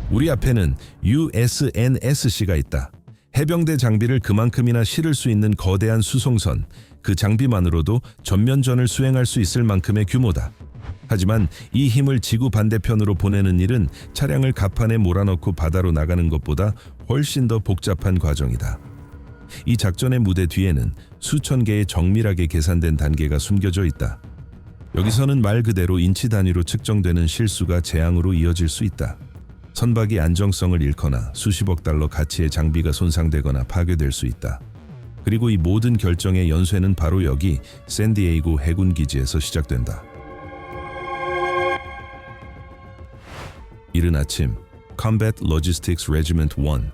우리 앞에는 USNSC가 있다. 해병대 장비를 그만큼이나 실을 수 있는 거대한 수송선, 그 장비만으로도 전면전을 수행할 수 있을 만큼의 규모다. 하지만 이 힘을 지구 반대편으로 보내는 일은 차량을 갑판에 몰아넣고 바다로 나가는 것보다 훨씬 더 복잡한 과정이다. 이 작전의 무대 뒤에는 수천 개의 정밀하게 계산된 단계가 숨겨져 있다. 여기서는 말 그대로 인치 단위로 측정되는 실수가 재앙으로 이어질 수 있다. 선박이 안정성을 잃거나 수십억 달러 가치의 장비가 손상되거나 파괴될 수 있다. 그리고 이 모든 결정의 연쇄는 바로 여기 샌디에이고 해군 기지에서 시작된다. 이른 아침, Combat Logistics Regiment 1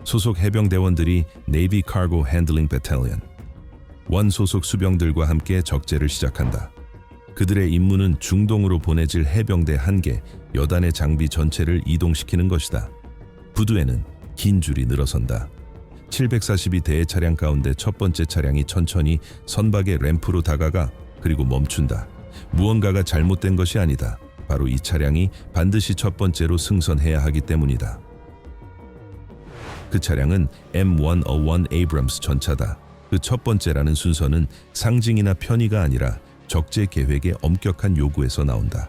소속 해병대원들이 Navy Cargo Handling Battalion 1 소속 수병들과 함께 적재를 시작한다. 그들의 임무는 중동으로 보내질 해병대 1개, 여단의 장비 전체를 이동시키는 것이다. 부두에는 긴 줄이 늘어선다. 742대의 차량 가운데 첫 번째 차량이 천천히 선박의 램프로 다가가 그리고 멈춘다. 무언가가 잘못된 것이 아니다. 바로 이 차량이 반드시 첫 번째로 승선해야 하기 때문이다. 그 차량은 M101 Abrams 전차다. 그 첫 번째라는 순서는 상징이나 편의가 아니라 적재 계획의 엄격한 요구에서 나온다.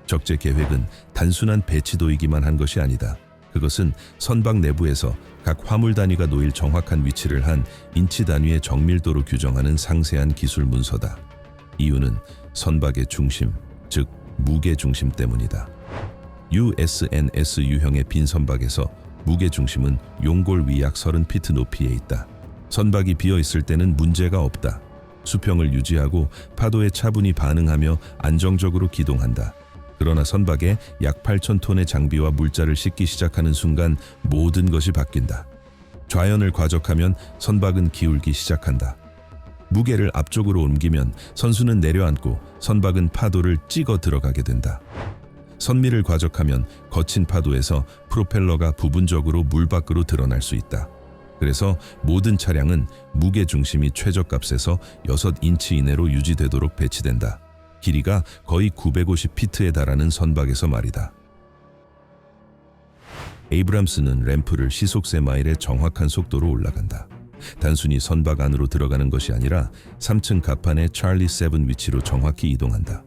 적재 계획은 단순한 배치도이기만 한 것이 아니다. 그것은 선박 내부에서 각 화물 단위가 놓일 정확한 위치를 한 인치 단위의 정밀도로 규정하는 상세한 기술 문서다. 이유는 선박의 중심, 즉 무게 중심 때문이다. USNS 유형의 빈 선박에서 무게 중심은 용골 위 약 30피트 높이에 있다. 선박이 비어 있을 때는 문제가 없다. 수평을 유지하고 파도에 차분히 반응하며 안정적으로 기동한다. 그러나 선박에 약 8,000톤의 장비와 물자를 싣기 시작하는 순간 모든 것이 바뀐다. 좌연을 과적하면 선박은 기울기 시작한다. 무게를 앞쪽으로 옮기면 선수는 내려앉고 선박은 파도를 찍어 들어가게 된다. 선미를 과적하면 거친 파도에서 프로펠러가 부분적으로 물 밖으로 드러날 수 있다. 그래서 모든 차량은 무게 중심이 최저값에서 6인치 이내로 유지되도록 배치된다. 길이가 거의 950피트에 달하는 선박에서 말이다. 에이브람스는 램프를 시속 세마일의 정확한 속도로 올라간다. 단순히 선박 안으로 들어가는 것이 아니라 3층 갑판의 찰리 7 위치로 정확히 이동한다.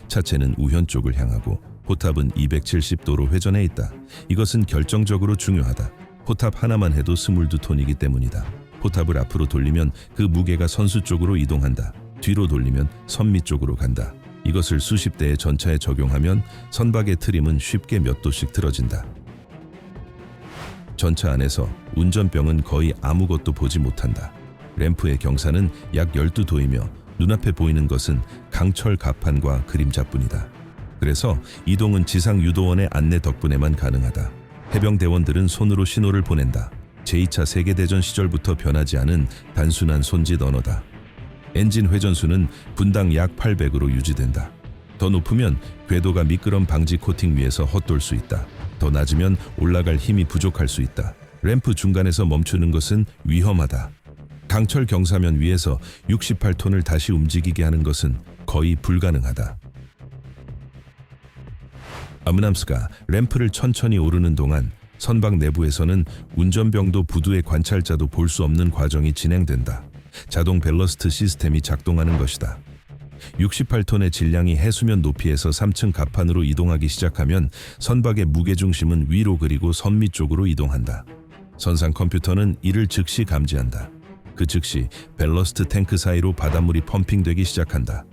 차체는 우현 쪽을 향하고 포탑은 270도로 회전해 있다. 이것은 결정적으로 중요하다. 포탑 하나만 해도 22톤이기 때문이다. 포탑을 앞으로 돌리면 그 무게가 선수 쪽으로 이동한다. 뒤로 돌리면 선미 쪽으로 간다. 이것을 수십 대의 전차에 적용하면 선박의 트림은 쉽게 몇 도씩 틀어진다. 전차 안에서 운전병은 거의 아무것도 보지 못한다. 램프의 경사는 약 12도이며 눈앞에 보이는 것은 강철 갑판과 그림자뿐이다. 그래서 이동은 지상 유도원의 안내 덕분에만 가능하다. 해병대원들은 손으로 신호를 보낸다. 제2차 세계대전 시절부터 변하지 않은 단순한 손짓 언어다. 엔진 회전수는 분당 약 800으로 유지된다. 더 높으면 궤도가 미끄럼 방지 코팅 위에서 헛돌 수 있다. 더 낮으면 올라갈 힘이 부족할 수 있다. 램프 중간에서 멈추는 것은 위험하다. 강철 경사면 위에서 68톤을 다시 움직이게 하는 것은 거의 불가능하다. 아므남스가 램프를 천천히 오르는 동안 선박 내부에서는 운전병도 부두의 관찰자도 볼 수 없는 과정이 진행된다. 자동 밸러스트 시스템이 작동하는 것이다. 68톤의 질량이 해수면 높이에서 3층 갑판으로 이동하기 시작하면 선박의 무게중심은 위로 그리고 선미 쪽으로 이동한다. 선상 컴퓨터는 이를 즉시 감지한다. 그 즉시 밸러스트 탱크 사이로 바닷물이 펌핑되기 시작한다.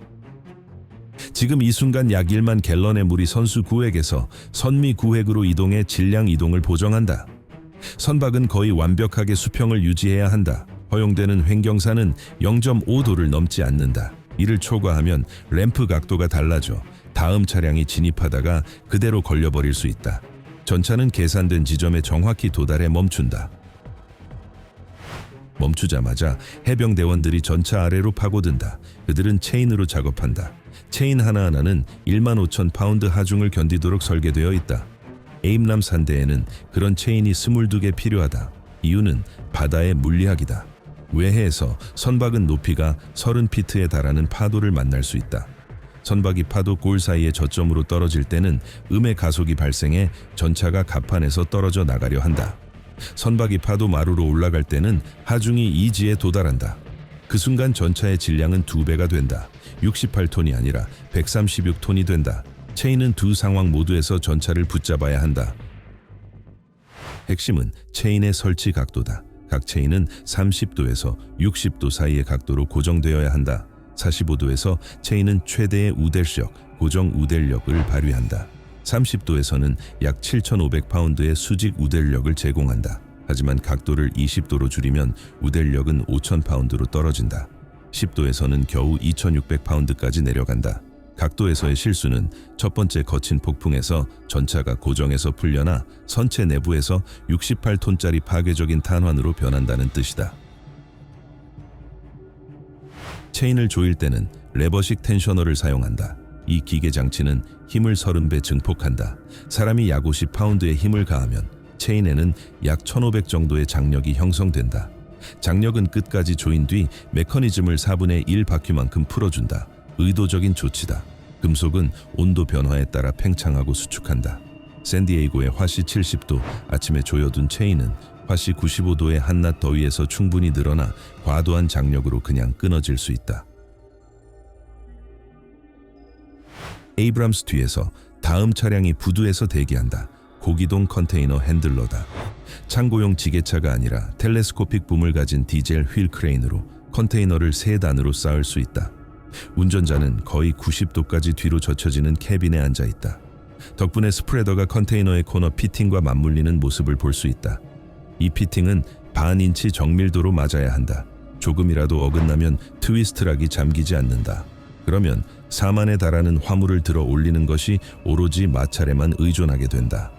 지금 이 순간 약 1만 갤런의 물이 선수 구획에서 선미 구획으로 이동해 질량 이동을 보정한다. 선박은 거의 완벽하게 수평을 유지해야 한다. 허용되는 횡경사는 0.5도를 넘지 않는다. 이를 초과하면 램프 각도가 달라져 다음 차량이 진입하다가 그대로 걸려버릴 수 있다. 전차는 계산된 지점에 정확히 도달해 멈춘다. 멈추자마자 해병대원들이 전차 아래로 파고든다. 그들은 체인으로 작업한다. 체인 하나하나는 15,000파운드 하중을 견디도록 설계되어 있다. 에임람 산대에는 그런 체인이 22개 필요하다. 이유는 바다의 물리학이다. 외해에서 선박은 높이가 30피트에 달하는 파도를 만날 수 있다. 선박이 파도 골 사이의 저점으로 떨어질 때는 음의 가속이 발생해 전차가 갑판에서 떨어져 나가려 한다. 선박이 파도 마루로 올라갈 때는 하중이 이지에 도달한다. 그 순간 전차의 질량은 2배가 된다. 68톤이 아니라 136톤이 된다. 체인은 두 상황 모두에서 전차를 붙잡아야 한다. 핵심은 체인의 설치 각도다. 각 체인은 30도에서 60도 사이의 각도로 고정되어야 한다. 45도에서 체인은 최대의 우댈력, 고정 우댈력을 발휘한다. 30도에서는 약 7,500파운드의 수직 우댈력을 제공한다. 하지만 각도를 20도로 줄이면 우댈력은 5,000파운드로 떨어진다. 10도에서는 겨우 2,600파운드까지 내려간다. 각도에서의 실수는 첫 번째 거친 폭풍에서 전차가 고정에서 풀려나 선체 내부에서 68톤짜리 파괴적인 탄환으로 변한다는 뜻이다. 체인을 조일 때는 레버식 텐셔너를 사용한다. 이 기계 장치는 힘을 30배 증폭한다. 사람이 약 50파운드의 힘을 가하면 체인에는 약 1500 정도의 장력이 형성된다. 장력은 끝까지 조인 뒤 메커니즘을 4분의 1 바퀴만큼 풀어준다. 의도적인 조치다. 금속은 온도 변화에 따라 팽창하고 수축한다. 샌디에이고의 화씨 70도, 아침에 조여둔 체인은 화씨 95도의 한낮 더위에서 충분히 늘어나 과도한 장력으로 그냥 끊어질 수 있다. 에이브람스 뒤에서 다음 차량이 부두에서 대기한다. 고기동 컨테이너 핸들러다. 창고용 지게차가 아니라 텔레스코픽 붐을 가진 디젤 휠 크레인으로 컨테이너를 3단으로 쌓을 수 있다. 운전자는 거의 90도까지 뒤로 젖혀지는 캐빈에 앉아 있다. 덕분에 스프레더가 컨테이너의 코너 피팅과 맞물리는 모습을 볼 수 있다. 이 피팅은 반 인치 정밀도로 맞아야 한다. 조금이라도 어긋나면 트위스트락이 잠기지 않는다. 그러면 4만에 달하는 화물을 들어 올리는 것이 오로지 마찰에만 의존하게 된다.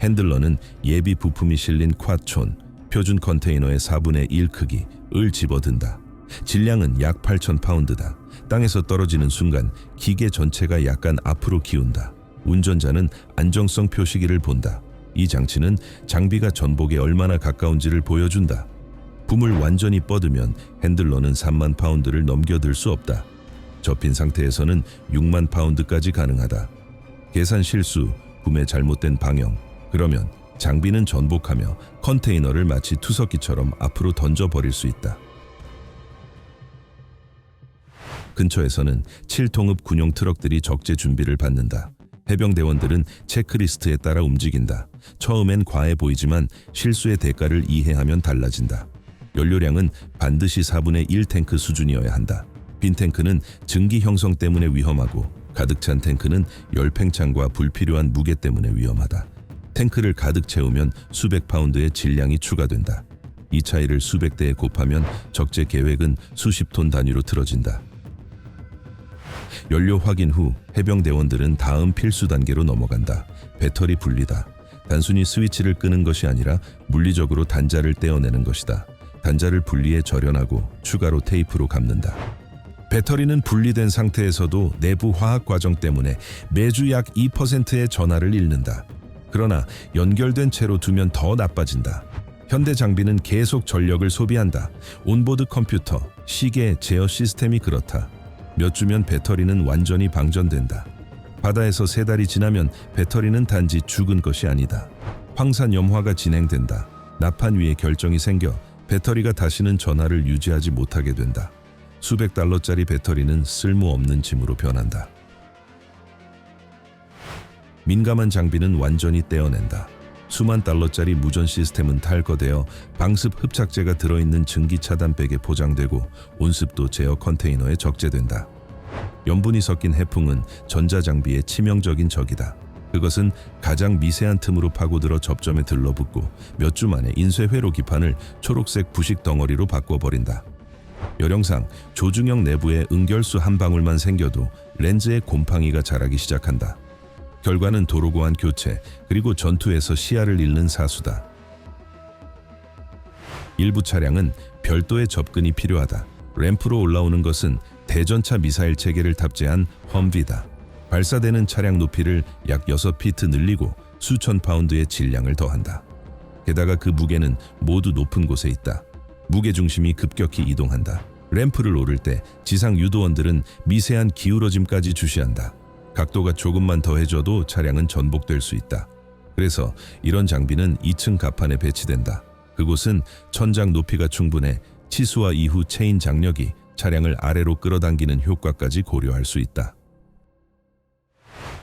핸들러는 예비 부품이 실린 쿼촌, 표준 컨테이너의 4분의 1 크기를 집어든다. 질량은 약 8,000파운드다. 땅에서 떨어지는 순간 기계 전체가 약간 앞으로 기운다. 운전자는 안정성 표시기를 본다. 이 장치는 장비가 전복에 얼마나 가까운지를 보여준다. 붐을 완전히 뻗으면 핸들러는 3만 파운드를 넘겨들 수 없다. 접힌 상태에서는 6만 파운드까지 가능하다. 계산 실수, 붐의 잘못된 방향, 그러면 장비는 전복하며 컨테이너를 마치 투석기처럼 앞으로 던져버릴 수 있다. 근처에서는 7통읍 군용 트럭들이 적재 준비를 받는다. 해병대원들은 체크리스트에 따라 움직인다. 처음엔 과해 보이지만 실수의 대가를 이해하면 달라진다. 연료량은 반드시 4분의 1 탱크 수준이어야 한다. 빈 탱크는 증기 형성 때문에 위험하고 가득 찬 탱크는 열 팽창과 불필요한 무게 때문에 위험하다. 탱크를 가득 채우면 수백 파운드의 질량이 추가된다. 이 차이를 수백 대에 곱하면 적재 계획은 수십 톤 단위로 틀어진다. 연료 확인 후 해병대원들은 다음 필수 단계로 넘어간다. 배터리 분리다. 단순히 스위치를 끄는 것이 아니라 물리적으로 단자를 떼어내는 것이다. 단자를 분리해 절연하고 추가로 테이프로 감는다. 배터리는 분리된 상태에서도 내부 화학 과정 때문에 매주 약 2%의 전하를 잃는다. 그러나 연결된 채로 두면 더 나빠진다. 현대 장비는 계속 전력을 소비한다. 온보드 컴퓨터, 시계, 제어 시스템이 그렇다. 몇 주면 배터리는 완전히 방전된다. 바다에서 3달이 지나면 배터리는 단지 죽은 것이 아니다. 황산 염화가 진행된다. 나판 위에 결정이 생겨 배터리가 다시는 전하를 유지하지 못하게 된다. 수백 달러짜리 배터리는 쓸모없는 짐으로 변한다. 민감한 장비는 완전히 떼어낸다. 수만 달러짜리 무전 시스템은 탈거되어 방습 흡착제가 들어있는 증기 차단백에 포장되고 온습도 제어 컨테이너에 적재된다. 염분이 섞인 해풍은 전자장비의 치명적인 적이다. 그것은 가장 미세한 틈으로 파고들어 접점에 들러붙고 몇 주 만에 인쇄 회로 기판을 초록색 부식 덩어리로 바꿔버린다. 열영상 조중형 내부에 응결수 한 방울만 생겨도 렌즈에 곰팡이가 자라기 시작한다. 결과는 도로고안 교체, 그리고 전투에서 시야를 잃는 사수다. 일부 차량은 별도의 접근이 필요하다. 램프로 올라오는 것은 대전차 미사일 체계를 탑재한 험비다. 발사되는 차량 높이를 약 6피트 늘리고 수천 파운드의 질량을 더한다. 게다가 그 무게는 모두 높은 곳에 있다. 무게 중심이 급격히 이동한다. 램프를 오를 때 지상 유도원들은 미세한 기울어짐까지 주시한다. 각도가 조금만 더해져도 차량은 전복될 수 있다. 그래서 이런 장비는 2층 갑판에 배치된다. 그곳은 천장 높이가 충분해 치수와 이후 체인 장력이 차량을 아래로 끌어당기는 효과까지 고려할 수 있다.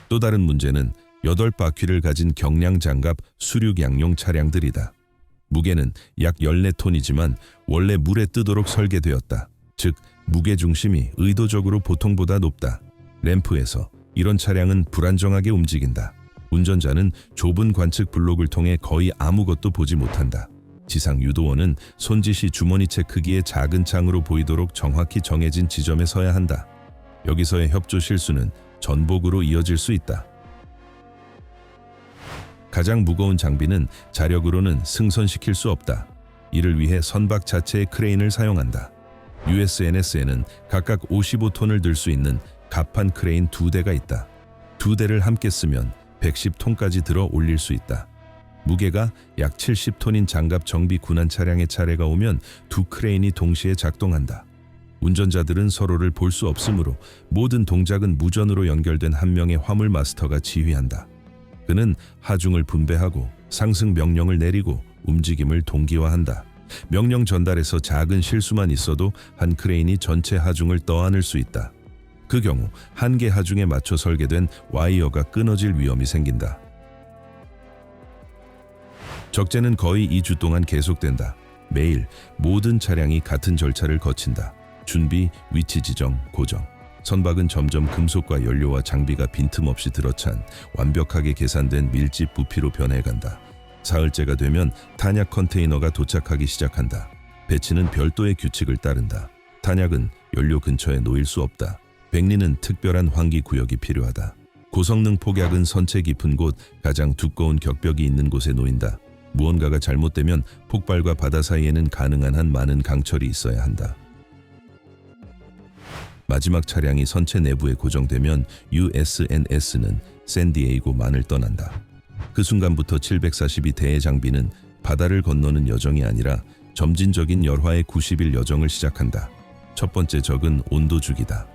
또 다른 문제는 8바퀴를 가진 경량 장갑 수륙양용 차량들이다. 무게는 약 14톤이지만 원래 물에 뜨도록 설계되었다. 즉, 무게 중심이 의도적으로 보통보다 높다. 램프에서 이런 차량은 불안정하게 움직인다. 운전자는 좁은 관측 블록을 통해 거의 아무것도 보지 못한다. 지상 유도원은 손짓이 주머니채 크기의 작은 창으로 보이도록 정확히 정해진 지점에 서야 한다. 여기서의 협조 실수는 전복으로 이어질 수 있다. 가장 무거운 장비는 자력으로는 승선시킬 수 없다. 이를 위해 선박 자체의 크레인을 사용한다. USNS에는 각각 55톤을 들 수 있는 갑판 크레인 2대가 있다. 2대를 함께 쓰면 110톤까지 들어 올릴 수 있다. 무게가 약 70톤인 장갑 정비 군한 차량의 차례가 오면 2 크레인이 동시에 작동한다. 운전자들은 서로를 볼 수 없으므로 모든 동작은 무전으로 연결된 한 명의 화물 마스터가 지휘한다. 그는 하중을 분배하고 상승 명령을 내리고 움직임을 동기화한다. 명령 전달에서 작은 실수만 있어도 한 크레인이 전체 하중을 떠안을 수 있다. 그 경우 한 개 하중에 맞춰 설계된 와이어가 끊어질 위험이 생긴다. 적재는 거의 2주 동안 계속된다. 매일 모든 차량이 같은 절차를 거친다. 준비, 위치 지정, 고정. 선박은 점점 금속과 연료와 장비가 빈틈없이 들어찬 완벽하게 계산된 밀집 부피로 변해간다. 사흘째가 되면 탄약 컨테이너가 도착하기 시작한다. 배치는 별도의 규칙을 따른다. 탄약은 연료 근처에 놓일 수 없다. 백리는 특별한 환기 구역이 필요하다. 고성능 폭약은 선체 깊은 곳, 가장 두꺼운 격벽이 있는 곳에 놓인다. 무언가가 잘못되면 폭발과 바다 사이에는 가능한 한 많은 강철이 있어야 한다. 마지막 차량이 선체 내부에 고정되면 USNS는 샌디에이고만을 떠난다. 그 순간부터 742 대의 장비는 바다를 건너는 여정이 아니라 점진적인 열화의 90일 여정을 시작한다. 첫 번째 적은 온도주기다.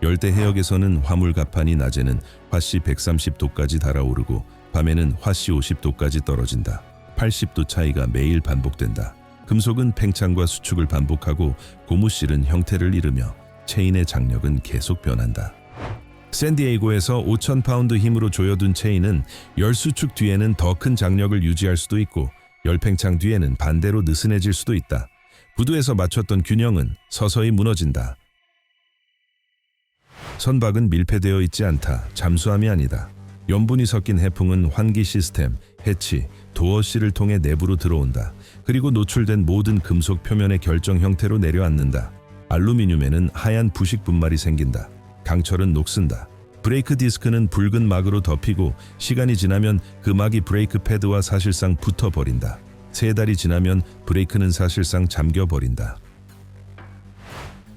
열대 해역에서는 화물 갑판이 낮에는 화씨 130도까지 달아오르고 밤에는 화씨 50도까지 떨어진다. 80도 차이가 매일 반복된다. 금속은 팽창과 수축을 반복하고 고무실은 형태를 잃으며 체인의 장력은 계속 변한다. 샌디에이고에서 5,000파운드 힘으로 조여둔 체인은 열수축 뒤에는 더 큰 장력을 유지할 수도 있고 열팽창 뒤에는 반대로 느슨해질 수도 있다. 부두에서 맞췄던 균형은 서서히 무너진다. 선박은 밀폐되어 있지 않다. 잠수함이 아니다. 염분이 섞인 해풍은 환기 시스템, 해치, 도어실을 통해 내부로 들어온다. 그리고 노출된 모든 금속 표면의 결정 형태로 내려앉는다. 알루미늄에는 하얀 부식 분말이 생긴다. 강철은 녹슨다. 브레이크 디스크는 붉은 막으로 덮이고 시간이 지나면 그 막이 브레이크 패드와 사실상 붙어버린다. 3달이 지나면 브레이크는 사실상 잠겨버린다.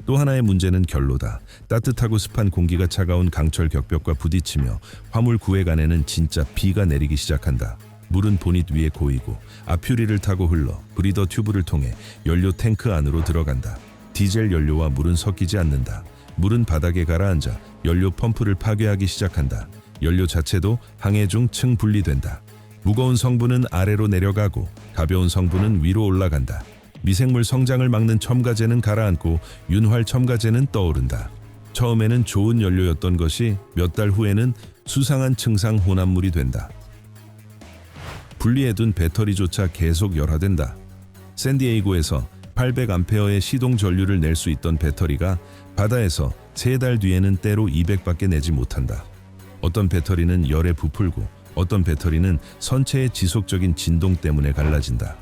또 하나의 문제는 결로다. 따뜻하고 습한 공기가 차가운 강철 격벽과 부딪히며 화물 구획 안에는 진짜 비가 내리기 시작한다. 물은 보닛 위에 고이고 아퓨리를 타고 흘러 브리더 튜브를 통해 연료 탱크 안으로 들어간다. 디젤 연료와 물은 섞이지 않는다. 물은 바닥에 가라앉아 연료 펌프를 파괴하기 시작한다. 연료 자체도 항해 중 층 분리된다. 무거운 성분은 아래로 내려가고 가벼운 성분은 위로 올라간다. 미생물 성장을 막는 첨가제는 가라앉고 윤활 첨가제는 떠오른다. 처음에는 좋은 연료였던 것이 몇 달 후에는 수상한 층상 혼합물이 된다. 분리해둔 배터리조차 계속 열화된다. 샌디에이고에서 800A의 시동 전류를 낼 수 있던 배터리가 바다에서 3달 뒤에는 때로 200밖에 내지 못한다. 어떤 배터리는 열에 부풀고 어떤 배터리는 선체의 지속적인 진동 때문에 갈라진다.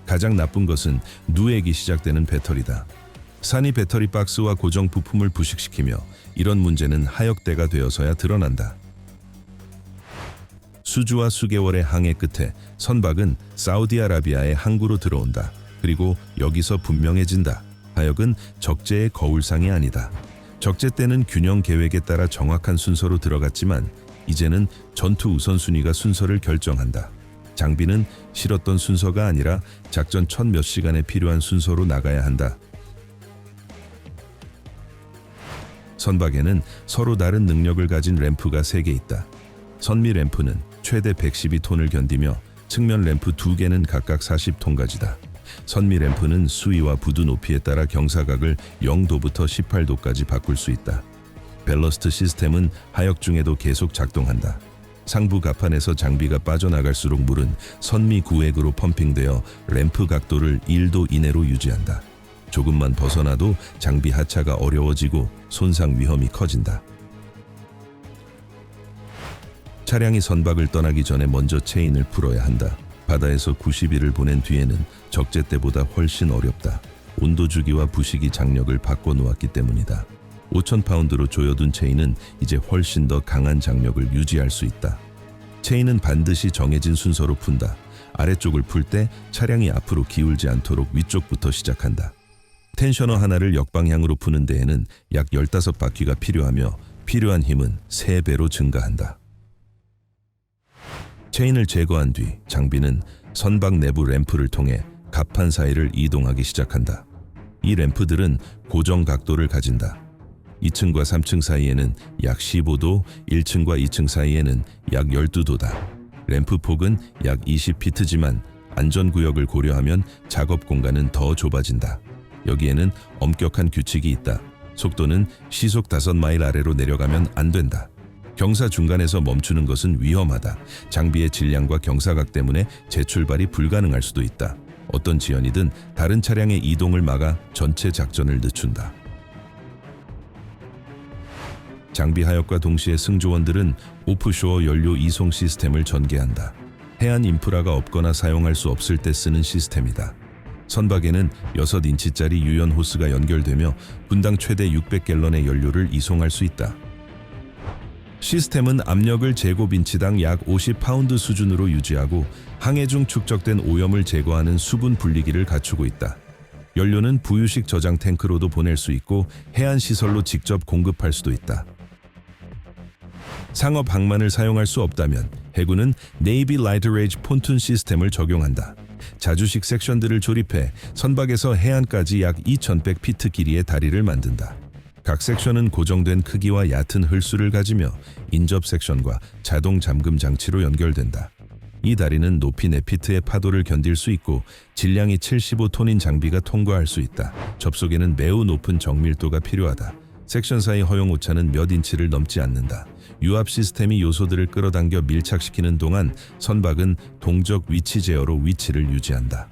가장 나쁜 것은 누액이 시작되는 배터리다. 산이 배터리 박스와 고정 부품을 부식시키며 이런 문제는 하역대가 되어서야 드러난다. 수주와 수개월의 항해 끝에 선박은 사우디아라비아의 항구로 들어온다. 그리고 여기서 분명해진다. 하역은 적재의 거울상이 아니다. 적재 때는 균형 계획에 따라 정확한 순서로 들어갔지만 이제는 전투 우선순위가 순서를 결정한다. 장비는 실었던 순서가 아니라 작전 첫 몇 시간에 필요한 순서로 나가야 한다. 선박에는 서로 다른 능력을 가진 램프가 3개 있다. 선미 램프는 최대 112톤을 견디며 측면 램프 2개는 각각 40톤까지다. 선미 램프는 수위와 부두 높이에 따라 경사각을 0도부터 18도까지 바꿀 수 있다. 밸러스트 시스템은 하역 중에도 계속 작동한다. 상부 갑판에서 장비가 빠져나갈수록 물은 선미 구획으로 펌핑되어 램프 각도를 1도 이내로 유지한다. 조금만 벗어나도 장비 하차가 어려워지고 손상 위험이 커진다. 차량이 선박을 떠나기 전에 먼저 체인을 풀어야 한다. 바다에서 90일을 보낸 뒤에는 적재 때보다 훨씬 어렵다. 온도 주기와 부식이 장력을 바꿔놓았기 때문이다. 5,000파운드로 조여둔 체인은 이제 훨씬 더 강한 장력을 유지할 수 있다. 체인은 반드시 정해진 순서로 푼다. 아래쪽을 풀 때 차량이 앞으로 기울지 않도록 위쪽부터 시작한다. 텐셔너 하나를 역방향으로 푸는 데에는 약 15바퀴가 필요하며 필요한 힘은 3배로 증가한다. 체인을 제거한 뒤 장비는 선박 내부 램프를 통해 갑판 사이를 이동하기 시작한다. 이 램프들은 고정 각도를 가진다. 2층과 3층 사이에는 약 15도, 1층과 2층 사이에는 약 12도다. 램프 폭은 약 20피트지만 안전구역을 고려하면 작업 공간은 더 좁아진다. 여기에는 엄격한 규칙이 있다. 속도는 시속 5마일 아래로 내려가면 안 된다. 경사 중간에서 멈추는 것은 위험하다. 장비의 질량과 경사각 때문에 재출발이 불가능할 수도 있다. 어떤 지연이든 다른 차량의 이동을 막아 전체 작전을 늦춘다. 장비 하역과 동시에 승조원들은 오프쇼어 연료 이송 시스템을 전개한다. 해안 인프라가 없거나 사용할 수 없을 때 쓰는 시스템이다. 선박에는 6인치짜리 유연 호스가 연결되며 분당 최대 600갤런의 연료를 이송할 수 있다. 시스템은 압력을 제곱인치당 약 50파운드 수준으로 유지하고 항해 중 축적된 오염을 제거하는 수분 분리기를 갖추고 있다. 연료는 부유식 저장 탱크로도 보낼 수 있고 해안 시설로 직접 공급할 수도 있다. 상업 항만을 사용할 수 없다면 해군은 네이비 라이터레이지 폰툰 시스템을 적용한다. 자주식 섹션들을 조립해 선박에서 해안까지 약 2,100피트 길이의 다리를 만든다. 각 섹션은 고정된 크기와 얕은 흘수를 가지며 인접 섹션과 자동 잠금 장치로 연결된다. 이 다리는 높이 4피트의 파도를 견딜 수 있고 질량이 75톤인 장비가 통과할 수 있다. 접속에는 매우 높은 정밀도가 필요하다. 섹션 사이 허용 오차는 몇 인치를 넘지 않는다. 유압 시스템이 요소들을 끌어당겨 밀착시키는 동안 선박은 동적 위치 제어로 위치를 유지한다.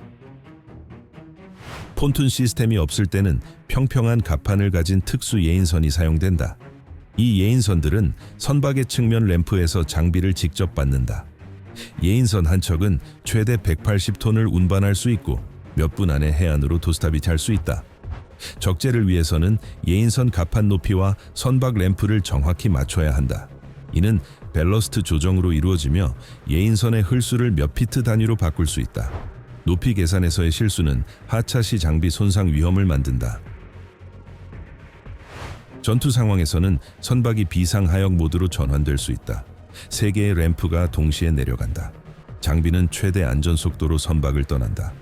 폰툰 시스템이 없을 때는 평평한 갑판을 가진 특수 예인선이 사용된다. 이 예인선들은 선박의 측면 램프에서 장비를 직접 받는다. 예인선 한 척은 최대 180톤을 운반할 수 있고 몇 분 안에 해안으로 도스타빗할 수 있다. 적재를 위해서는 예인선 갑판 높이와 선박 램프를 정확히 맞춰야 한다. 이는 밸러스트 조정으로 이루어지며 예인선의 흘수를 몇 피트 단위로 바꿀 수 있다. 높이 계산에서의 실수는 하차 시 장비 손상 위험을 만든다. 전투 상황에서는 선박이 비상하역 모드로 전환될 수 있다. 3개의 램프가 동시에 내려간다. 장비는 최대 안전 속도로 선박을 떠난다.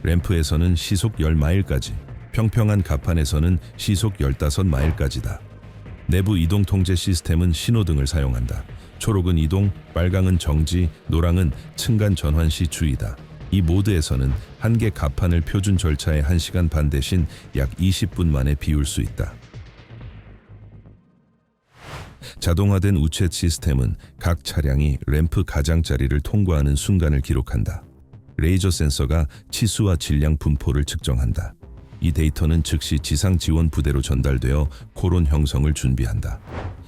램프에서는 시속 10마일까지, 평평한 갑판에서는 시속 15마일까지다. 내부 이동 통제 시스템은 신호등을 사용한다. 초록은 이동, 빨강은 정지, 노랑은 층간 전환 시 주의다. 이 모드에서는 한 개 갑판을 표준 절차의 1시간 반 대신 약 20분 만에 비울 수 있다. 자동화된 우체 시스템은 각 차량이 램프 가장자리를 통과하는 순간을 기록한다. 레이저 센서가 치수와 질량 분포를 측정한다. 이 데이터는 즉시 지상 지원 부대로 전달되어 코론 형성을 준비한다.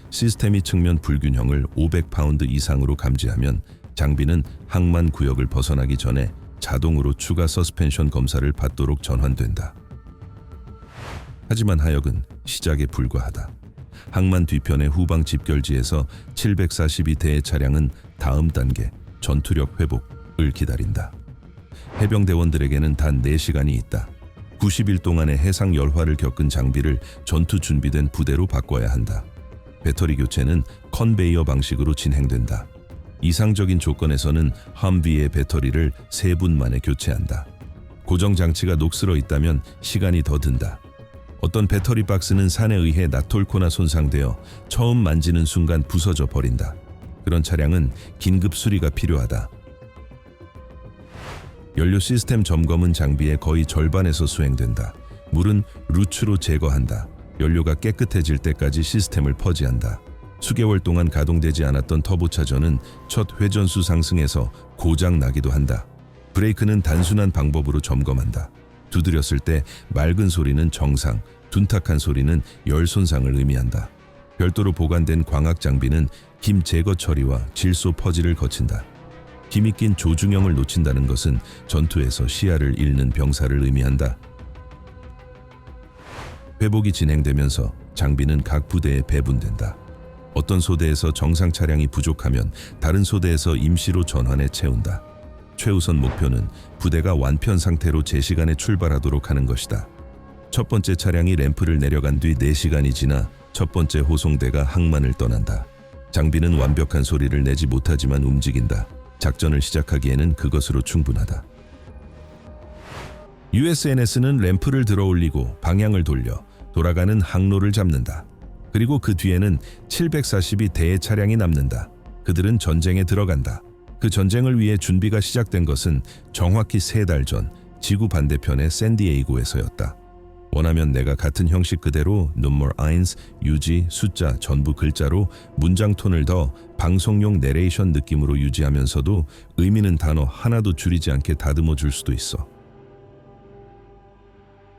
시스템이 측면 불균형을 500파운드 이상으로 감지하면 장비는 항만 구역을 벗어나기 전에 자동으로 추가 서스펜션 검사를 받도록 전환된다. 하지만 하역은 시작에 불과하다. 항만 뒤편의 후방 집결지에서 742대의 차량은 다음 단계 전투력 회복을 기다린다. 해병대원들에게는 단 4시간이 있다. 90일 동안의 해상 열화를 겪은 장비를 전투 준비된 부대로 바꿔야 한다. 배터리 교체는 컨베이어 방식으로 진행된다. 이상적인 조건에서는 험비의 배터리를 3분 만에 교체한다. 고정 장치가 녹슬어 있다면 시간이 더 든다. 어떤 배터리 박스는 산에 의해 나톨코나 손상되어 처음 만지는 순간 부서져 버린다. 그런 차량은 긴급 수리가 필요하다. 연료 시스템 점검은 장비의 거의 절반에서 수행된다. 물은 루츠로 제거한다. 연료가 깨끗해질 때까지 시스템을 퍼지한다. 수개월 동안 가동되지 않았던 터보차저는 첫 회전수 상승에서 고장 나기도 한다. 브레이크는 단순한 방법으로 점검한다. 두드렸을 때 맑은 소리는 정상, 둔탁한 소리는 열 손상을 의미한다. 별도로 보관된 광학 장비는 김 제거 처리와 질소 퍼지를 거친다. 김이 낀 조중형을 놓친다는 것은 전투에서 시야를 잃는 병사를 의미한다. 회복이 진행되면서 장비는 각 부대에 배분된다. 어떤 소대에서 정상 차량이 부족하면 다른 소대에서 임시로 전환해 채운다. 최우선 목표는 부대가 완편 상태로 제 시간에 출발하도록 하는 것이다. 첫 번째 차량이 램프를 내려간 뒤 4시간이 지나 첫 번째 호송대가 항만을 떠난다. 장비는 완벽한 소리를 내지 못하지만 움직인다. 작전을 시작하기에는 그것으로 충분하다. USNS는 램프를 들어 올리고 방향을 돌려 돌아가는 항로를 잡는다. 그리고 그 뒤에는 742대의 차량이 남는다. 그들은 전쟁에 들어간다. 그 전쟁을 위해 준비가 시작된 것은 정확히 3달 전 지구 반대편의 샌디에이고에서였다. 원하면 내가 같은 형식 그대로 눈물 아인스, 유지, 숫자 전부 글자로 문장 톤을 더 방송용 내레이션 느낌으로 유지하면서도 의미는 단어 하나도 줄이지 않게 다듬어 줄 수도 있어.